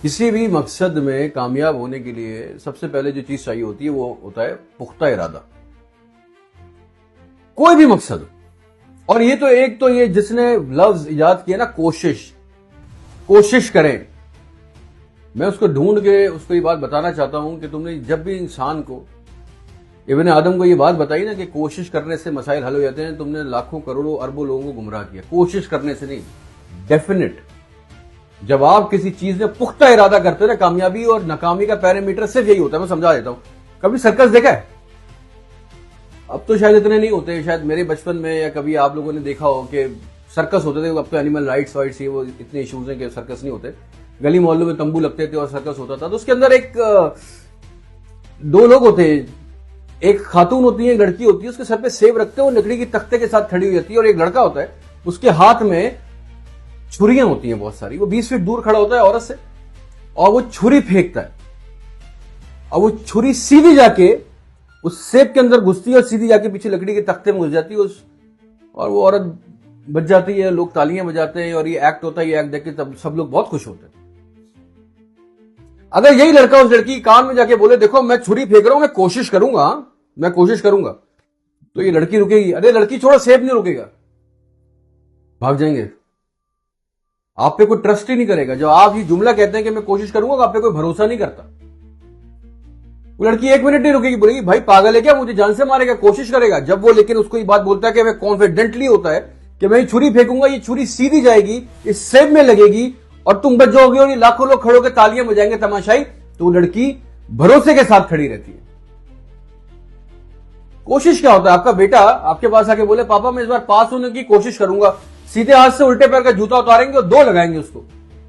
کسی بھی مقصد میں کامیاب ہونے کے لیے سب سے پہلے جو چیز چاہیے ہوتی ہے وہ ہوتا ہے پختہ ارادہ. کوئی بھی مقصد ہو. اور یہ تو ایک تو یہ جس نے لفظ ایجاد کیا نا کوشش کریں، میں اس کو ڈھونڈ کے اس کو یہ بات بتانا چاہتا ہوں کہ تم نے جب بھی انسان کو، ابن آدم کو یہ بات بتائی نا کہ کوشش کرنے سے مسائل حل ہو جاتے ہیں، تم نے لاکھوں کروڑوں اربوں لوگوں کو گمراہ کیا. کوشش کرنے سے نہیں، ڈیفینٹ. جب آپ کسی چیز میں پختہ ارادہ کرتے ہو نا، کامیابی اور ناکامی کا پیرامیٹر صرف یہی ہوتا ہے. میں سمجھا دیتا ہوں. کبھی سرکس دیکھا ہے؟ اب تو شاید اتنے نہیں ہوتے، شاید میرے بچپن میں یا کبھی آپ لوگوں نے دیکھا ہو کہ سرکس ہوتے تھے. اب تو اینیمل رائٹس وائٹس یہ وہ اتنے ایشوز ہیں کہ سرکس نہیں ہوتے. گلی محلوں میں تمبو لگتے تھے اور سرکس ہوتا تھا. تو اس کے اندر ایک دو لوگ ہوتے ہیں، ایک خاتون ہوتی ہے، ایک لڑکی ہوتی ہے. اس کے سر پہ سیب رکھتے ہیں، وہ لکڑی کی تختے کے ساتھ کھڑی ہوئی ہوتی ہے. اور ایک لڑکا ہوتا ہے، اس کے ہاتھ میں چھریاں ہوتی ہیں بہت ساری. وہ 20 فٹ دور کھڑا ہوتا ہے عورت سے اور وہ چھری پھینکتا ہے، اور وہ چھری سیدھی جا کے اس سیب کے اندر گھستی ہے اور سیدھی جا کے پیچھے لکڑی کے تختے میں گھس جاتی ہے اور وہ عورت بچ جاتی ہے. لوگ تالیاں بجاتے ہیں اور یہ ایکٹ ہوتا ہے. یہ ایکٹ دیکھ کے سب لوگ بہت خوش ہوتے ہیں. اگر یہی لڑکا اس لڑکی کان میں جا کے بولے دیکھو میں چھری پھینک رہا ہوں، میں کوشش کروں گا، تو یہ لڑکی رکے گی؟ ارے لڑکی چھوڑو، سیب نہیں رکے گا، بھاگ جائیں گے. آپ پہ کوئی ٹرسٹ ہی نہیں کرے گا. جب آپ یہ جملہ کہتے ہیں کہ میں کوشش کروں گا، آپ پہ کوئی بھروسہ نہیں کرتا. وہ لڑکی 1 منٹ نہیں رکے گی، بولے گی بھائی پاگل ہے کیا، مجھے جان سے مارے گا. کوشش کرے گا. جب وہ لیکن اس کو یہ بات بولتا ہے کہ میں کانفیڈنٹلی ہوتا ہے کہ میں یہ چھری پھینکوں گا، یہ چھری سیدھی جائے گی، اس سیب میں لگے گی اور تم بچ جاؤ گے اور یہ لاکھوں لوگ کھڑے ہو کے تالیاں بجائیں گے تماشائی. تو وہ لڑکی بھروسے کے ساتھ کھڑی رہتی ہے. کوشش کیا ہوتا ہے؟ آپ کا بیٹا آپ کے پاس آ کے بولے پاپا میں اس بار پاس ہونے کی کوشش کروں گا، سیدھے ہاتھ سے الٹے پیر کا جوتا اتاریں گے اور 2 لگائیں گے اس کو.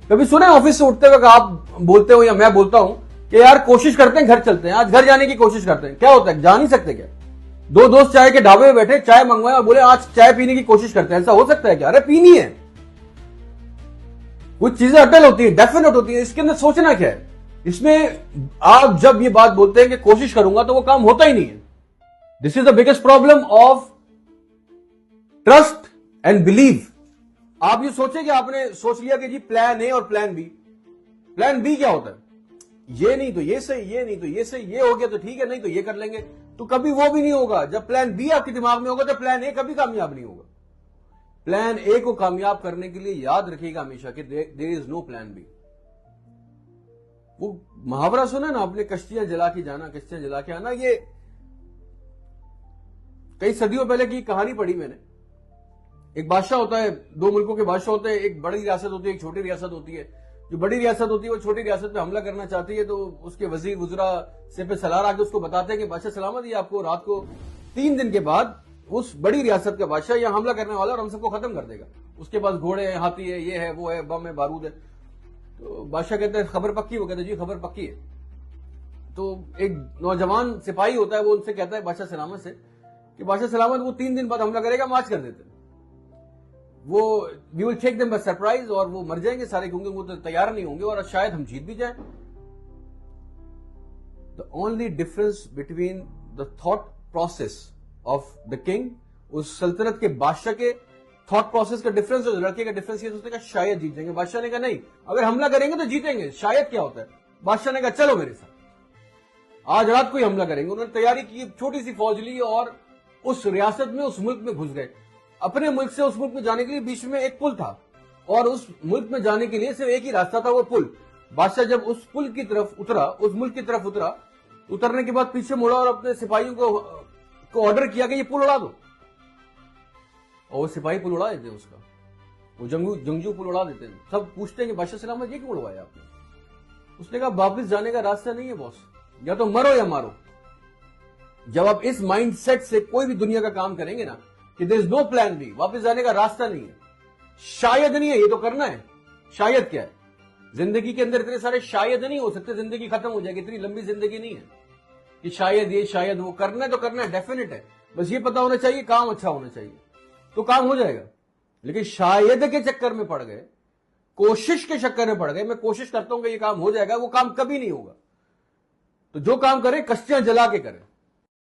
کبھی سنے آفس سے اٹھتے ہوئے آپ بولتے ہو یا میں بولتا ہوں کہ یار کوشش کرتے ہیں، گھر چلتے ہیں، آج گھر جانے کی کوشش کرتے ہیں؟ کیا ہوتا ہے؟ جا نہیں سکتے کیا؟ 2 دوست چائے کے ڈھابے میں بیٹھے، چائے منگوائے اور بولے آج چائے پینے کی کوشش کرتے ہیں. ایسا ہو سکتا ہے کیا؟ ارے پینی ہے. کچھ چیزیں اٹل ہوتی ہیں، ڈیفینٹ ہوتی ہیں. اس کے اندر سوچنا کیا ہے؟ اس میں آپ جب یہ بات بولتے ہیں کہ کوشش کروں گا تو وہ کام ہوتا ہی نہیں ہے. This is the biggest problem of trust and believe. آپ یہ سوچیں کہ آپ نے سوچ لیا کہ جی پلان اے اور پلان بی. پلان بی کیا ہوتا ہے؟ یہ نہیں تو یہ صحیح، یہ نہیں تو یہ صحیح، یہ ہو گیا تو ٹھیک ہے، نہیں تو یہ کر لیں گے. تو کبھی وہ بھی نہیں ہوگا. جب پلان بی آپ کے دماغ میں ہوگا تو پلان اے کبھی کامیاب نہیں ہوگا. پلان اے کو کامیاب کرنے کے لیے یاد رکھیے گا ہمیشہ کہ دیر از نو پلان بی. وہ محاورہ سنا نا، اپنے کشتیاں جلا کے جانا، کشتیاں جلا کے آنا. یہ کئی صدیوں پہلے کی کہانی پڑھی میں نے. ایک بادشاہ ہوتا ہے، 2 ملکوں کے بادشاہ ہوتے ہیں. ایک بڑی ریاست ہوتی ہے، ایک چھوٹی ریاست ہوتی ہے. جو بڑی ریاست ہوتی ہے وہ چھوٹی ریاست پہ حملہ کرنا چاہتی ہے، تو اس کے وزیر وزراء سے پہ سلار آ کے اس کو بتاتے ہیں کہ بادشاہ سلامت، یہ آپ کو رات کو 3 دن کے بعد اس بڑی ریاست کا بادشاہ یہاں حملہ کرنے والا اور ہم سب کو ختم کر دے گا. اس کے پاس گھوڑے ہیں، ہاتھی ہے، یہ ہے، وہ ہے، بم ہے، بارود ہے. تو بادشاہ کہتے ہیں خبر پکی؟ وہ کہتے ہیں جی خبر پکی ہے. تو ایک نوجوان سپاہی ہوتا ہے، وہ ان سے کہتا ہے بادشاہ سلامت سے کہ بادشاہ سلامت وہ 3 دن بعد حملہ کرے گا، مارچ کر دیتے ہیں. وہ وی ول ٹیک دم بائی سرپرائز، اور وہ مر جائیں گے سارے کیونکہ وہ تو تیار نہیں ہوں گے اور شاید ہم جیت بھی جائیں. The only difference between the thought process of the king, اس سلطنت کے بادشاہ کے تھاٹ پروسیس کا ڈفرنس اور لڑکے کا ڈفرنس یہ سوچتے کہ شاید جیت جائیں گے. بادشاہ نے کہا نہیں، اگر حملہ کریں گے تو جیتیں گے. شاید کیا ہوتا ہے؟ بادشاہ نے کہا چلو میرے ساتھ، آج رات کو ہی حملہ کریں گے. انہوں نے تیاری کی، چھوٹی سی فوج لی اور اس ریاست میں، اس ملک میں گھس گئے. اپنے ملک سے اس ملک میں جانے کے لیے بیچ میں ایک پل تھا اور اس ملک میں جانے کے لیے صرف ایک ہی راستہ تھا، وہ پل. بادشاہ جب اس پل کی طرف اترا، اس ملک کی طرف اترا، اترنے کے بعد پیچھے مڑا اور اپنے سپاہیوں کو آرڈر کیا کہ یہ پل اڑا دو. اور وہ سپاہی پل اڑا دیتے ہیں اس کا. وہ جنگجو پل اڑا دیتے ہیں. سب پوچھتے ہیں کہ بادشاہ سلامت یہ کیوں اڑوایا آپ نے؟ اس نے کہا واپس جانے کا راستہ نہیں ہے باس، یا تو مرو یا مارو. جب آپ اس مائنڈ سیٹ سے کوئی بھی دنیا کا کام کریں گے نا کہ دیر از نو پلان بی، واپس جانے کا راستہ نہیں ہے، شاید نہیں ہے، یہ تو کرنا ہے. شاید کیا ہے؟ زندگی کے اندر اتنے سارے شاید نہیں ہو سکتے، زندگی ختم ہو جائے گی. اتنی لمبی زندگی نہیں ہے کہ شاید یہ شاید وہ. کرنا ہے تو کرنا ہے، ڈیفینٹ ہے. بس یہ پتا ہونا چاہیے، کام اچھا ہونا چاہیے تو کام ہو جائے گا. لیکن شاید کے چکر میں پڑ گئے، کوشش کے چکر میں پڑ گئے، میں کوشش کرتا ہوں کہ یہ کام ہو جائے گا، وہ کام کبھی نہیں ہوگا. تو جو کام کریں کشتیاں جلا کے کریں.